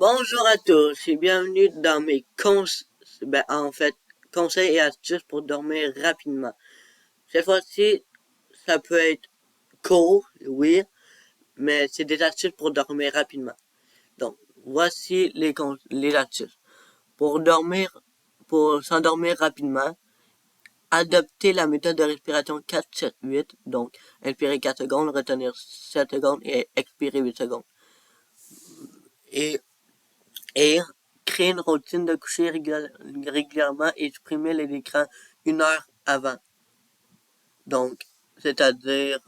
Bonjour à tous et bienvenue dans mes conseils et astuces pour dormir rapidement. Cette fois-ci, ça peut être court, oui, mais c'est des astuces pour dormir rapidement. Donc, voici les astuces. Pour s'endormir rapidement, adoptez la méthode de respiration 4-7-8. Donc, inspirer 4 secondes, retenir 7 secondes et expirer 8 secondes. Et et créer une routine de coucher régulièrement et supprimer les écrans 1 heure avant. Donc, c'est-à-dire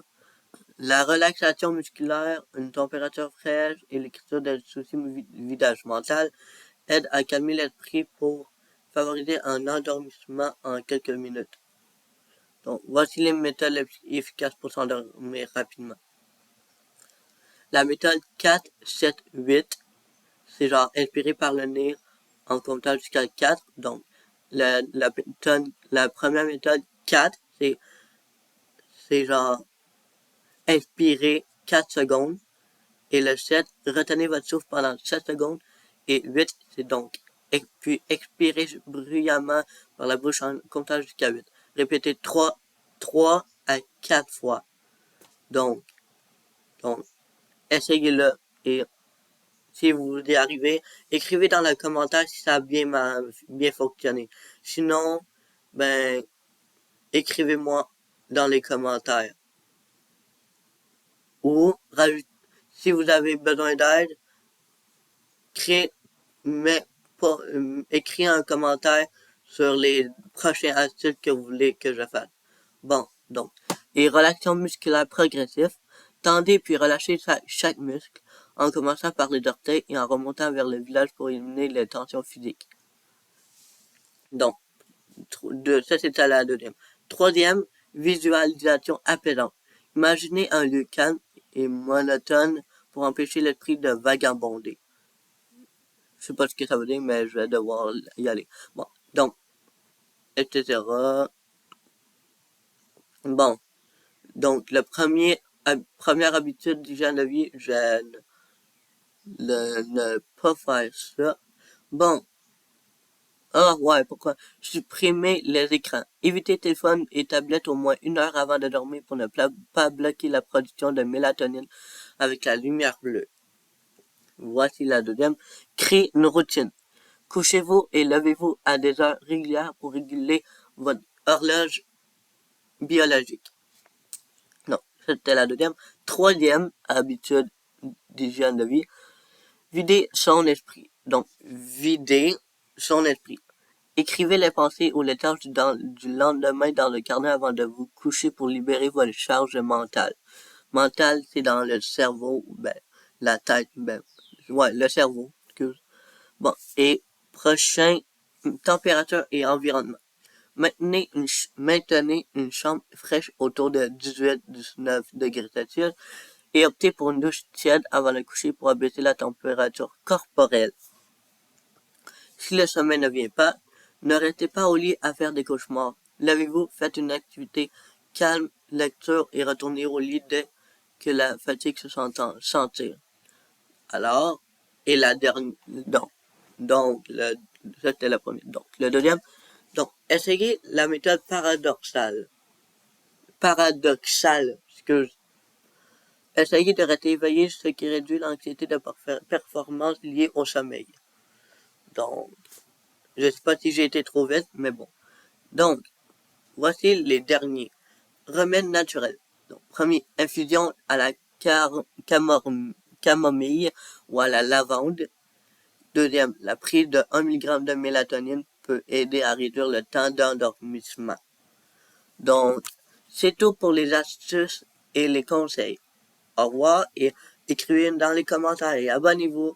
la relaxation musculaire, une température fraîche et l'écriture de soucis vidage mental aident à calmer l'esprit pour favoriser un endormissement en quelques minutes. Donc, voici les méthodes efficaces pour s'endormir rapidement. La méthode 4-7-8, c'est genre inspirer par le nez en comptant jusqu'à 4. Donc, la première méthode 4, c'est genre inspirer 4 secondes. Et le 7, retenez votre souffle pendant 7 secondes. Et 8, c'est donc, puis expirer bruyamment par la bouche en comptant jusqu'à 8. Répétez 3 à 4 fois. Donc, essayez-le et si vous y arrivez, écrivez dans le commentaire si ça a bien fonctionné. Sinon, ben, écrivez-moi dans les commentaires. Ou, si vous avez besoin d'aide, créez, écrivez un commentaire sur les prochains astuces que vous voulez que je fasse. Bon, donc, et relaxation musculaire progressive, tendez puis relâchez chaque muscle en commençant par les orteils et en remontant vers le visage pour éliminer les tensions physiques. Donc, ça c'était la deuxième. Troisième, visualisation apaisante. Imaginez un lieu calme et monotone pour empêcher l'esprit de vagabonder. Je sais pas ce que ça veut dire, mais je vais devoir y aller. Bon, donc, etc. Bon, donc première habitude d'hygiène de vie, je ne pas faire ça. Bon, ah ouais, pourquoi? Supprimer les écrans. Évitez téléphone et tablette au moins 1 heure avant de dormir pour ne pas bloquer la production de mélatonine avec la lumière bleue. Voici la deuxième. Créez une routine. Couchez-vous et levez-vous à des heures régulières pour réguler votre horloge biologique. Non, c'était la deuxième. Troisième habitude d'hygiène de vie. Vider son esprit. Donc, vider son esprit. Écrivez les pensées ou les tâches du lendemain dans le carnet avant de vous coucher pour libérer votre charge mentale. Mental, c'est dans le cerveau, ben, la tête, ben, ouais, le cerveau, excuse. Bon, et prochain, température et environnement. Maintenez une chambre fraîche autour de 18-19 degrés Celsius et optez pour une douche tiède avant le coucher pour abaisser la température corporelle. Si le sommeil ne vient pas, ne restez pas au lit à faire des cauchemars. Levez-vous, faites une activité calme, lecture et retournez au lit dès que la fatigue se sentir. Alors, et la dernière, c'était la première. Donc, le deuxième, essayez la méthode paradoxale. Excuse. Essayez de rester éveillé, ce qui réduit l'anxiété de performance liée au sommeil. Donc, je sais pas si j'ai été trop vite, mais bon. Donc, voici les derniers. Remèdes naturels. Donc, premier, infusion à la camomille ou à la lavande. Deuxième, la prise de 1 mg de mélatonine peut aider à réduire le temps d'endormissement. Donc, c'est tout pour les astuces et les conseils. Au revoir et écrivez dans les commentaires et abonnez-vous.